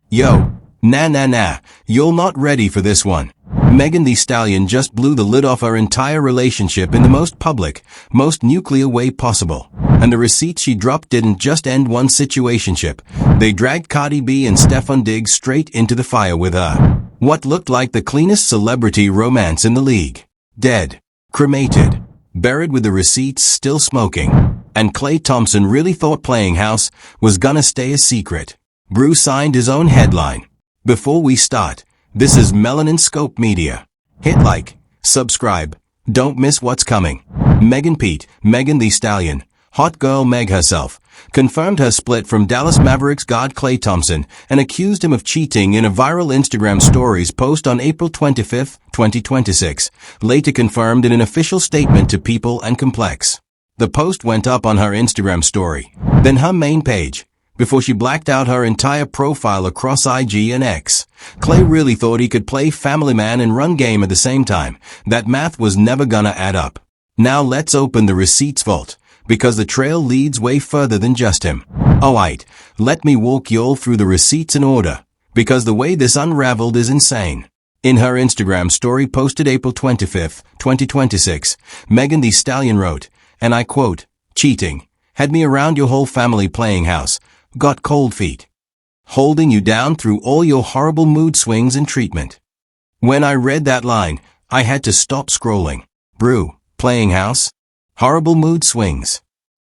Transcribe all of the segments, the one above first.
Yo, nah, you're not ready for this one. Megan Thee Stallion just blew the lid off her entire relationship in the most public, most nuclear way possible. And the receipts she dropped didn't just end one situationship. They dragged Cardi B and Stefon Diggs straight into the fire with her. What looked like the cleanest celebrity romance in the league. Dead. Cremated. Buried with the receipts still smoking. And Klay Thompson really thought playing house was gonna stay a secret. Brew signed his own headline. Before we start, this is Melanin Scope Media. Hit like, subscribe, don't miss what's coming. Megan Thee Stallion, hot girl Meg herself, confirmed her split from Dallas Mavericks guard Klay Thompson and accused him of cheating in a viral Instagram stories post on April 25, 2026, later confirmed in an official statement to People and Complex. The post went up on her Instagram story, then her main page, before she blacked out her entire profile across IG and X. Klay really thought he could play family man and run game at the same time. That math was never gonna add up. Now let's open the receipts vault, because the trail leads way further than just him. Alright, let me walk y'all through the receipts in order, because the way this unraveled is insane. In her Instagram story posted April 25, 2026, Megan Thee Stallion wrote, and I quote, "Cheating. Had me around your whole family playing house. Got cold feet. Holding you down through all your horrible mood swings and treatment." When I read that line, I had to stop scrolling. Brew, playing house, horrible mood swings.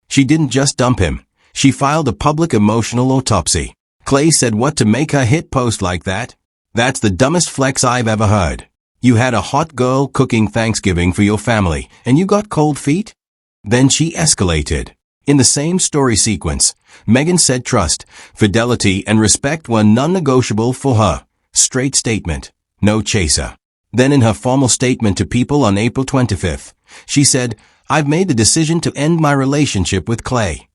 She didn't just dump him. She filed a public emotional autopsy. Klay said what to make her hit post like that? That's the dumbest flex I've ever heard. You had a hot girl cooking Thanksgiving for your family, and you got cold feet? Then she escalated. In the same story sequence, Megan said trust, fidelity, and respect were non-negotiable for her. Straight statement. No chaser. Then in her formal statement to People on April 25th, she said, "I've made the decision to end my relationship with Klay."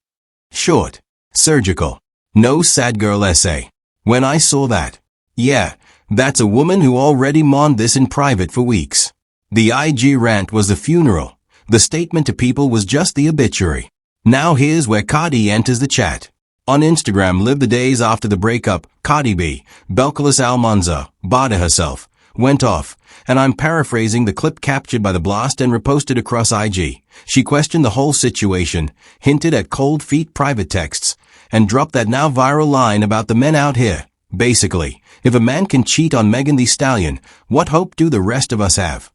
Short. Surgical. No sad girl essay. When I saw that, yeah, that's a woman who already mourned this in private for weeks. The IG rant was the funeral. The statement to People was just the obituary. Now here's where Cardi enters the chat. On Instagram lived the days after the breakup, Cardi B, Belcalis Almanza, Bada herself, went off, and I'm paraphrasing the clip captured by the blast and reposted across IG. She questioned the whole situation, hinted at cold feet private texts, and dropped that now viral line about the men out here. Basically, if a man can cheat on Megan Thee Stallion, what hope do the rest of us have?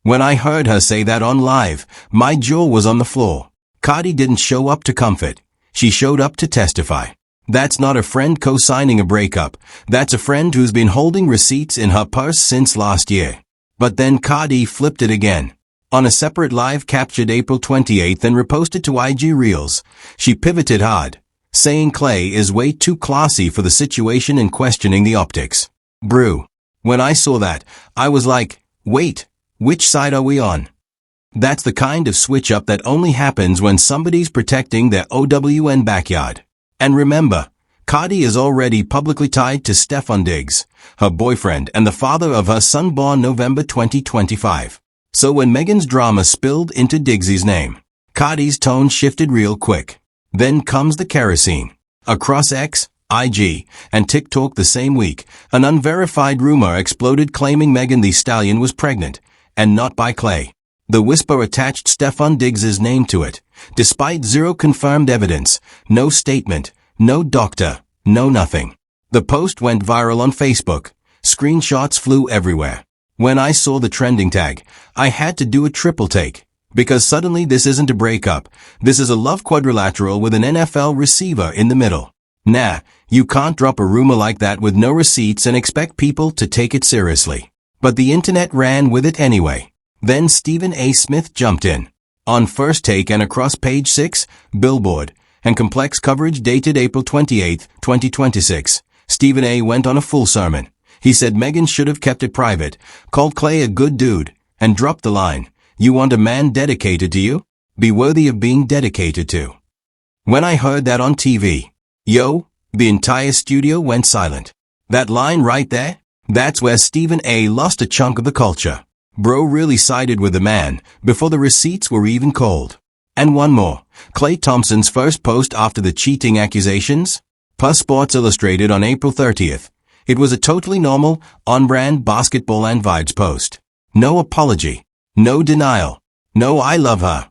When I heard her say that on live, my jaw was on the floor. Cardi didn't show up to comfort. She showed up to testify. That's not a friend co-signing a breakup. That's a friend who's been holding receipts in her purse since last year. But then Cardi flipped it again. On a separate live captured April 28th and reposted to IG Reels, she pivoted hard, saying Klay is way too classy for the situation and questioning the optics. Brew. When I saw that, I was like, wait, which side are we on? That's the kind of switch up that only happens when somebody's protecting their OWN backyard. And remember, Cardi is already publicly tied to Stefon Diggs, her boyfriend and the father of her son born November 2025. So when Megan's drama spilled into Diggs' name, Cardi's tone shifted real quick. Then comes the kerosene. Across X, IG, and TikTok the same week, an unverified rumor exploded claiming Megan Thee Stallion was pregnant, and not by Klay. The whisper attached Stefon Diggs' name to it, despite zero confirmed evidence, no statement, no doctor, no nothing. The post went viral on Facebook. Screenshots flew everywhere. When I saw the trending tag, I had to do a triple take. Because suddenly this isn't a breakup. This is a love quadrilateral with an NFL receiver in the middle. Nah, you can't drop a rumor like that with no receipts and expect people to take it seriously. But the internet ran with it anyway. Then Stephen A. Smith jumped in. On First Take and across Page 6, Billboard, and Complex coverage dated April 28, 2026, Stephen A. went on a full sermon. He said Megan should have kept it private, called Klay a good dude, and dropped the line, "You want a man dedicated to you? Be worthy of being dedicated to." When I heard that on TV, the entire studio went silent. That line right there? That's where Stephen A. lost a chunk of the culture. Bro really sided with the man before the receipts were even called. And one more. Klay Thompson's first post after the cheating accusations? Per Sports Illustrated on April 30th. It was a totally normal, on-brand basketball and vibes post. No apology. No denial. No I love her.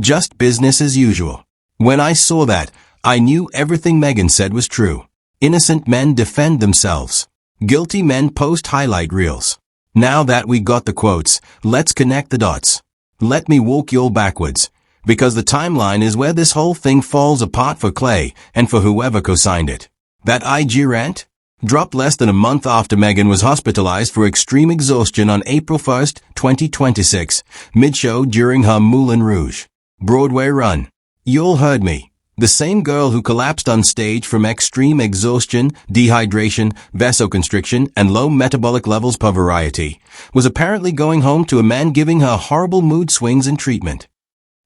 Just business as usual. When I saw that, I knew everything Megan said was true. Innocent men defend themselves. Guilty men post highlight reels. Now that we got the quotes, let's connect the dots. Let me walk you all backwards. Because the timeline is where this whole thing falls apart for Klay and for whoever co-signed it. That IG rant? Dropped less than a month after Megan was hospitalized for extreme exhaustion on April 1, 2026, mid-show during her Moulin Rouge Broadway run. You all heard me. The same girl who collapsed on stage from extreme exhaustion, dehydration, vasoconstriction, and low metabolic levels per variety, was apparently going home to a man giving her horrible mood swings and treatment.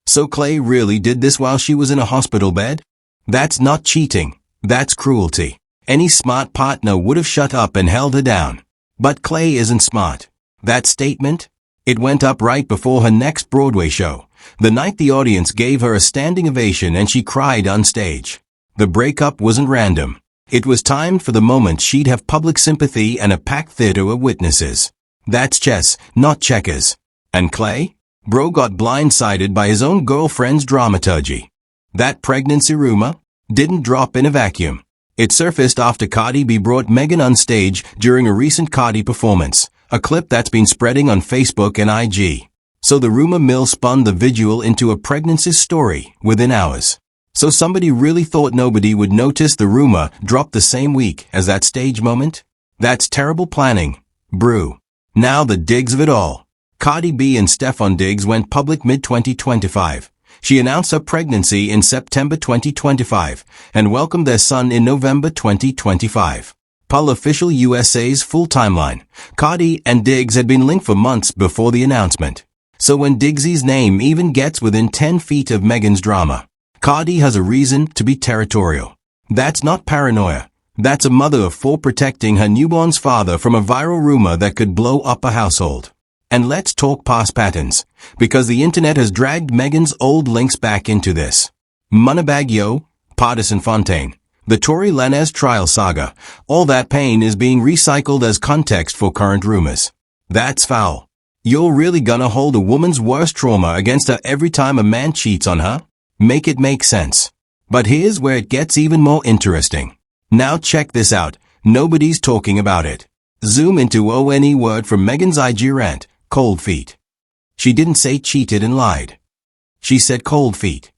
So Klay really did this while she was in a hospital bed? That's not cheating. That's cruelty. Any smart partner would have shut up and held her down. But Klay isn't smart. That statement? It went up right before her next Broadway show, the night the audience gave her a standing ovation and she cried on stage. The breakup wasn't random. It was timed for the moment she'd have public sympathy and a packed theater of witnesses. That's chess, not checkers. And Klay? Bro got blindsided by his own girlfriend's dramaturgy. That pregnancy rumor didn't drop in a vacuum. It surfaced after Cardi B brought Megan on stage during a recent Cardi performance, a clip that's been spreading on Facebook and IG. So the rumor mill spun the visual into a pregnancy story within hours. So somebody really thought nobody would notice the rumor dropped the same week as that stage moment? That's terrible planning. Brew. Now the digs of it all. Cardi B and Stefon Diggs went public mid-2025. She announced her pregnancy in September 2025 and welcomed their son in November 2025. Per official USA's full timeline, Cardi and Diggs had been linked for months before the announcement. So when Diggsy's name even gets within 10 feet of Megan's drama, Cardi has a reason to be territorial. That's not paranoia. That's a mother of four protecting her newborn's father from a viral rumor that could blow up a household. And let's talk past patterns, because the internet has dragged Megan's old links back into this. Moneybag Yo, Partisan Fontaine, the Tory Lanez trial saga, all that pain is being recycled as context for current rumors. That's foul. You're really gonna hold a woman's worst trauma against her every time a man cheats on her? Make it make sense. But here's where it gets even more interesting. Now check this out. Nobody's talking about it. Zoom into ONE word from Megan's IG rant. Cold feet. She didn't say cheated and lied. She said cold feet.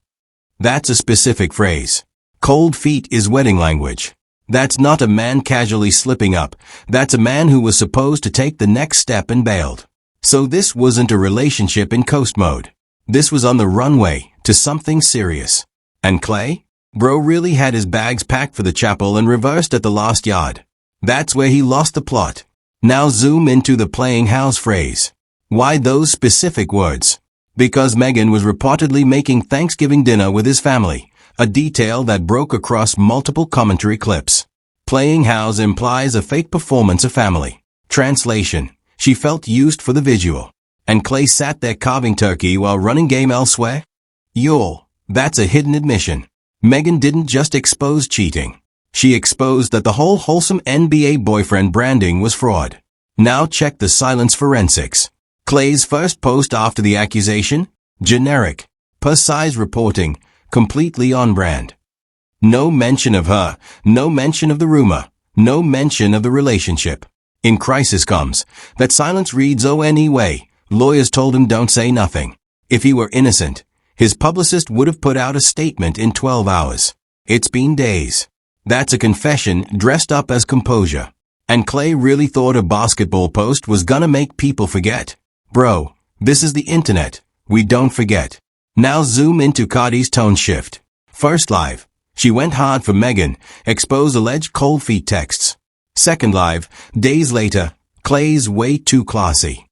That's a specific phrase. Cold feet is wedding language. That's not a man casually slipping up. That's a man who was supposed to take the next step and bailed. So this wasn't a relationship in coast mode. This was on the runway to something serious. And Klay? Bro really had his bags packed for the chapel and reversed at the last yard. That's where he lost the plot. Now zoom into the playing house phrase. Why those specific words? Because Megan was reportedly making Thanksgiving dinner with his family, a detail that broke across multiple commentary clips. Playing house implies a fake performance of family. Translation. She felt used for the visual. And Klay sat there carving turkey while running game elsewhere? Y'all, that's a hidden admission. Megan didn't just expose cheating. She exposed that the whole wholesome NBA boyfriend branding was fraud. Now check the silence forensics. Klay's first post after the accusation? Generic. Precise reporting. Completely on brand. No mention of her. No mention of the rumor. No mention of the relationship. In crisis comes. That silence reads way. Lawyers told him don't say nothing. If he were innocent, his publicist would have put out a statement in 12 hours. It's been days. That's a confession dressed up as composure. And Klay really thought a basketball post was gonna make people forget. Bro, this is the internet. We don't forget. Now zoom into Cardi's tone shift. First live. She went hard for Megan, exposed alleged cold feet texts. Second live, days later, Klay's way too classy.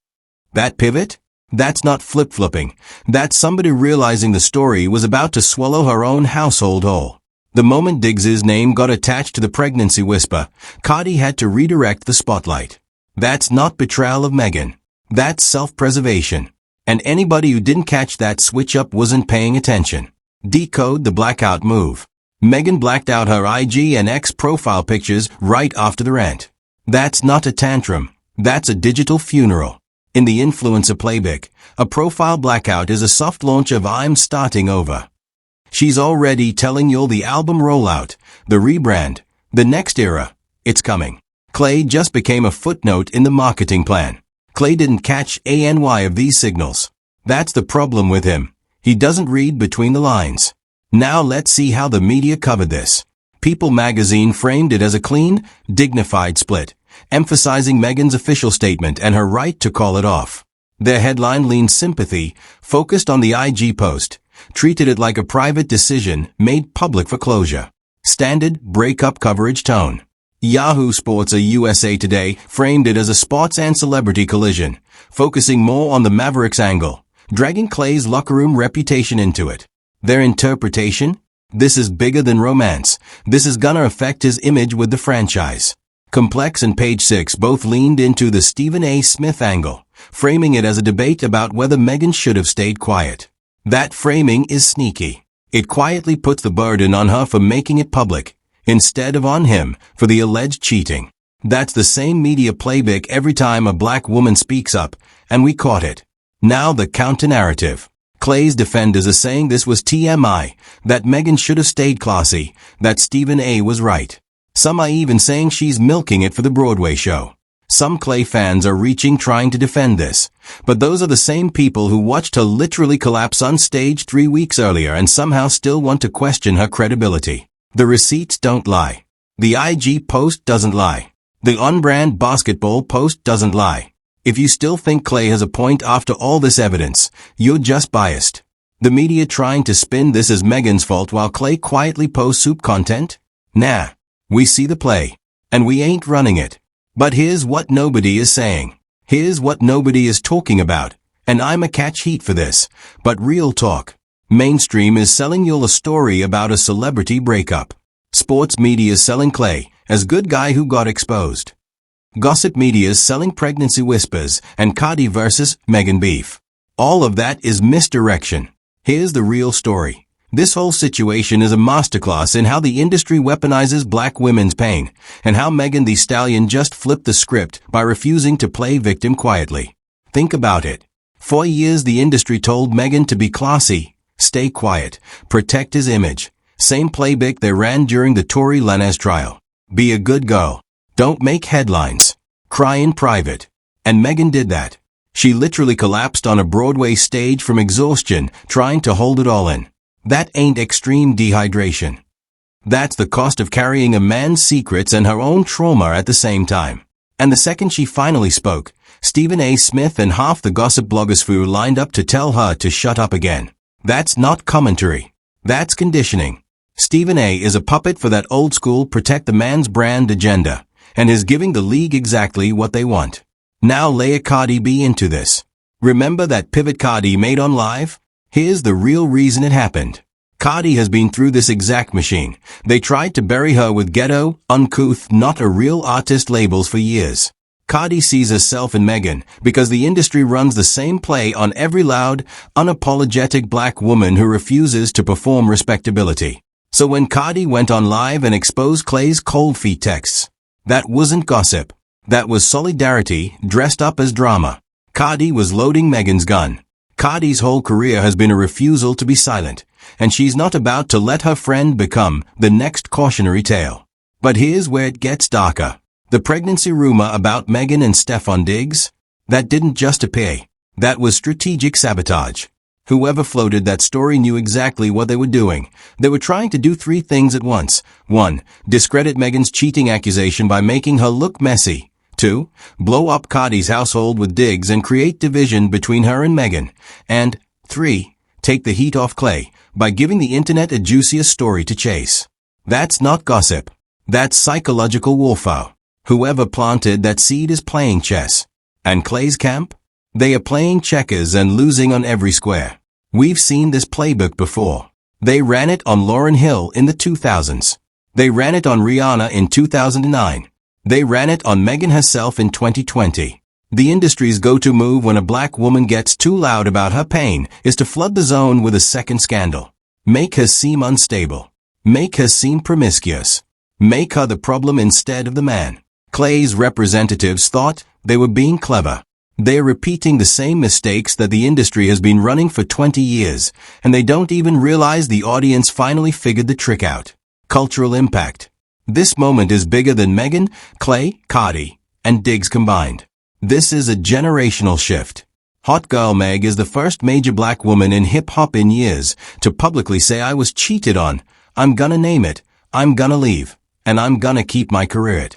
That pivot? That's not flip-flopping. That's somebody realizing the story was about to swallow her own household whole. The moment Diggs's name got attached to the pregnancy whisper, Cardi had to redirect the spotlight. That's not betrayal of Megan. That's self-preservation. And anybody who didn't catch that switch-up wasn't paying attention. Decode the blackout move. Megan blacked out her IG and X profile pictures right after the rant. That's not a tantrum. That's a digital funeral. In the influencer playbook, a profile blackout is a soft launch of I'm starting over. She's already telling you the album rollout, the rebrand, the next era. It's coming. Klay just became a footnote in the marketing plan. Klay didn't catch any of these signals. That's the problem with him. He doesn't read between the lines. Now let's see how the media covered this. People magazine framed it as a clean, dignified split, emphasizing Megan's official statement and her right to call it off. Their headline leaned sympathy, focused on the IG post, treated it like a private decision made public for closure. Standard breakup coverage tone. Yahoo Sports or USA Today framed it as a sports and celebrity collision, focusing more on the Mavericks angle, dragging Klay's locker room reputation into it. Their interpretation? This is bigger than romance. This is gonna affect his image with the franchise. Complex and Page 6 both leaned into the Stephen A. Smith angle, framing it as a debate about whether Megan should have stayed quiet. That framing is sneaky. It quietly puts the burden on her for making it public, instead of on him for the alleged cheating. That's the same media playbook every time a black woman speaks up, and we caught it. Now the counter-narrative. Klay's defenders are saying this was TMI, that Megan should have stayed classy, that Stephen A. was right. Some are even saying she's milking it for the Broadway show. Some Klay fans are reaching trying to defend this, but those are the same people who watched her literally collapse on stage 3 weeks earlier and somehow still want to question her credibility. The receipts don't lie. The IG post doesn't lie. The on-brand basketball post doesn't lie. If you still think Klay has a point after all this evidence, you're just biased. The media trying to spin this as Megan's fault while Klay quietly posts soup content? Nah. We see the play. And we ain't running it. But here's what nobody is saying. Here's what nobody is talking about. And I'ma catch heat for this. But real talk. Mainstream is selling you a story about a celebrity breakup. Sports media is selling Klay as good guy who got exposed. Gossip media is selling pregnancy whispers and Cardi versus Megan beef. All of that is misdirection. Here's the real story. This whole situation is a masterclass in how the industry weaponizes black women's pain, and how Megan Thee Stallion just flipped the script by refusing to play victim quietly. Think about it. For years the industry told Megan to be classy, stay quiet, protect his image. Same playbook they ran during the Tory Lanez trial. Be a good girl. Don't make headlines. Cry in private. And Megan did that. She literally collapsed on a Broadway stage from exhaustion, trying to hold it all in. That ain't extreme dehydration. That's the cost of carrying a man's secrets and her own trauma at the same time. And the second she finally spoke, Stephen A. Smith and half the gossip blogosphere lined up to tell her to shut up again. That's not commentary. That's conditioning. Stephen A. is a puppet for that old school protect the man's brand agenda, and is giving the league exactly what they want. Now layer Cardi B into this. Remember that pivot Cardi made on Live? Here's the real reason it happened. Cardi has been through this exact machine. They tried to bury her with ghetto, uncouth, not a real artist labels for years. Cardi sees herself in Megan because the industry runs the same play on every loud, unapologetic black woman who refuses to perform respectability. So when Cardi went on Live and exposed Klay's cold feet texts, that wasn't gossip. That was solidarity dressed up as drama. Cardi was loading Megan's gun. Cardi's whole career has been a refusal to be silent, and she's not about to let her friend become the next cautionary tale. But here's where it gets darker. The pregnancy rumor about Megan and Stefon Diggs? That didn't just appear. That was strategic sabotage. Whoever floated that story knew exactly what they were doing. They were trying to do 3 things at once. 1. Discredit Megan's cheating accusation by making her look messy. 2. Blow up Cardi's household with Diggs and create division between her and Megan. And 3. Take the heat off Klay by giving the internet a juicier story to chase. That's not gossip. That's psychological warfare. Whoever planted that seed is playing chess. And Klay's camp? They are playing checkers and losing on every square. We've seen this playbook before. They ran it on Lauryn Hill in the 2000s. They ran it on Rihanna in 2009. They ran it on Megan herself in 2020. The industry's go-to move when a black woman gets too loud about her pain is to flood the zone with a second scandal. Make her seem unstable. Make her seem promiscuous. Make her the problem instead of the man. Klay's representatives thought they were being clever. They're repeating the same mistakes that the industry has been running for 20 years, and they don't even realize the audience finally figured the trick out. Cultural impact. This moment is bigger than Megan, Klay, Cardi, and Diggs combined. This is a generational shift. Hot Girl Meg is the first major black woman in hip-hop in years to publicly say, "I was cheated on, I'm gonna name it, I'm gonna leave, and I'm gonna keep my career."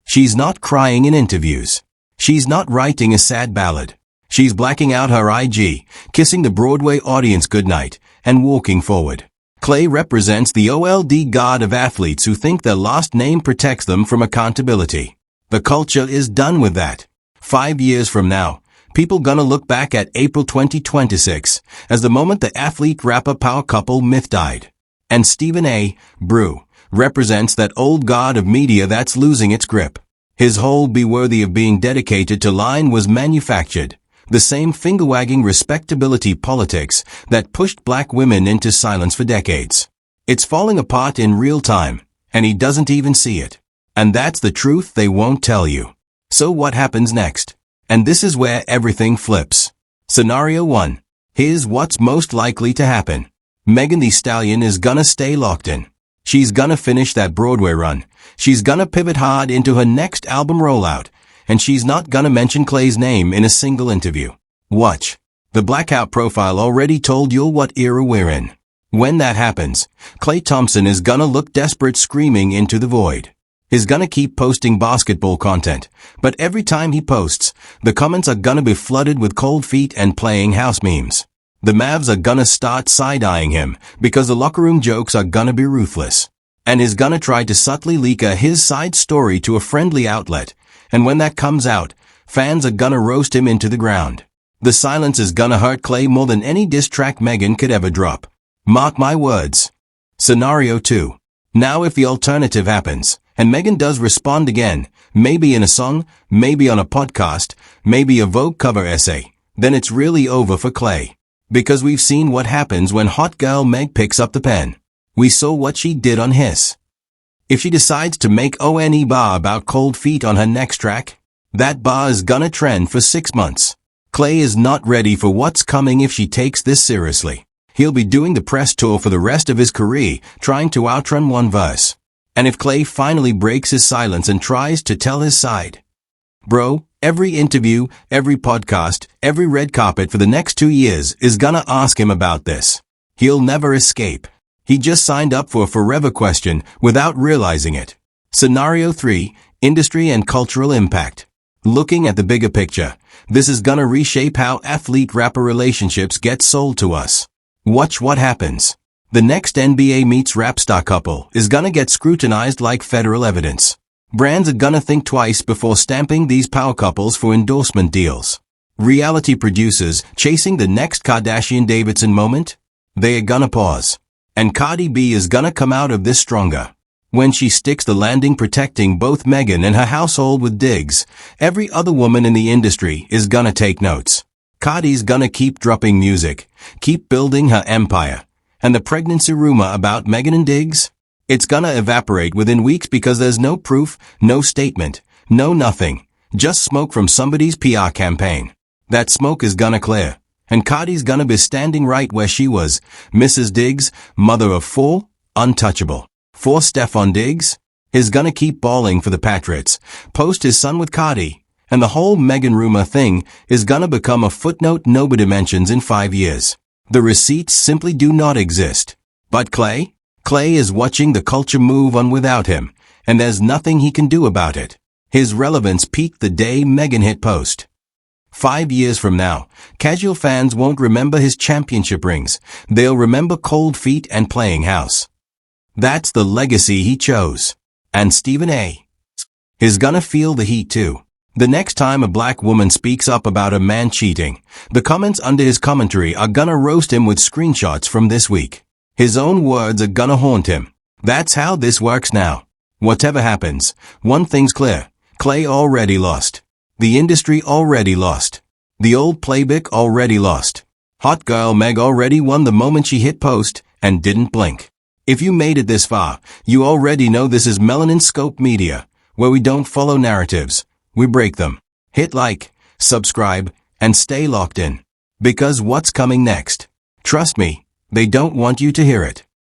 She's not crying in interviews. She's not writing a sad ballad. She's blacking out her IG, kissing the Broadway audience goodnight, and walking forward. Klay represents the old god of athletes who think their last name protects them from accountability. The culture is done with that. 5 years from now, people gonna look back at April 2026 as the moment the athlete-rapper power couple myth died. And Stephen A. Brew represents that old god of media that's losing its grip. His whole "be worthy of being dedicated to" line was manufactured. The same finger-wagging respectability politics that pushed black women into silence for decades. It's falling apart in real time, and he doesn't even see it. And that's the truth they won't tell you. So what happens next? And this is where everything flips. Scenario 1. Here's what's most likely to happen. Megan Thee Stallion is gonna stay locked in. She's gonna finish that Broadway run. She's gonna pivot hard into her next album rollout. And she's not gonna mention Klay's name in a single interview. Watch. The blackout profile already told you what era we're in. When that happens, Klay Thompson is gonna look desperate, screaming into the void. He's gonna keep posting basketball content, but every time he posts, the comments are gonna be flooded with cold feet and playing house memes. The Mavs are gonna start side-eyeing him because the locker room jokes are gonna be ruthless. And he's gonna try to subtly leak his side story to a friendly outlet, and when that comes out, fans are gonna roast him into the ground. The silence is gonna hurt Klay more than any diss track Megan could ever drop. Mark my words. Scenario 2. Now if the alternative happens, and Megan does respond again, maybe in a song, maybe on a podcast, maybe a Vogue cover essay, then it's really over for Klay. Because we've seen what happens when Hot Girl Meg picks up the pen. We saw what she did on Hiss. If she decides to make one bar about cold feet on her next track, that bar is gonna trend for 6 months. Klay is not ready for what's coming if she takes this seriously. He'll be doing the press tour for the rest of his career, trying to outrun one verse. And if Klay finally breaks his silence and tries to tell his side, bro, every interview, every podcast, every red carpet for the next 2 years is gonna ask him about this. He'll never escape. He just signed up for a forever question without realizing it. Scenario 3. Industry and cultural impact. Looking at the bigger picture, this is gonna reshape how athlete-rapper relationships get sold to us. Watch what happens. The next NBA meets rap star couple is gonna get scrutinized like federal evidence. Brands are gonna think twice before stamping these power couples for endorsement deals. Reality producers chasing the next Kardashian-Davidson moment? They are gonna pause. And Cardi B is gonna come out of this stronger. When she sticks the landing protecting both Megan and her household with Diggs, every other woman in the industry is gonna take notes. Cardi's gonna keep dropping music, keep building her empire. And the pregnancy rumor about Megan and Diggs? It's gonna evaporate within weeks because there's no proof, no statement, no nothing. Just smoke from somebody's PR campaign. That smoke is gonna clear. And Cardi's gonna be standing right where she was, Mrs. Diggs, mother of 4, untouchable. For Stefon Diggs is gonna keep balling for the Patriots, post his son with Cardi, and the whole Megan rumor thing is gonna become a footnote nobody mentions in 5 years. The receipts simply do not exist. But Klay? Klay is watching the culture move on without him, and there's nothing he can do about it. His relevance peaked the day Megan hit post. 5 years from now, casual fans won't remember his championship rings. They'll remember cold feet and playing house. That's the legacy he chose. And Stephen A. is gonna feel the heat too. The next time a black woman speaks up about a man cheating, the comments under his commentary are gonna roast him with screenshots from this week. His own words are gonna haunt him. That's how this works now. Whatever happens, one thing's clear. Klay already lost. The industry already lost. The old playbook already lost. Hot Girl Meg already won the moment she hit post and didn't blink. If you made it this far, you already know this is Melanin Scope Media, where we don't follow narratives, we break them. Hit like, subscribe, and stay locked in. Because what's coming next? Trust me, they don't want you to hear it.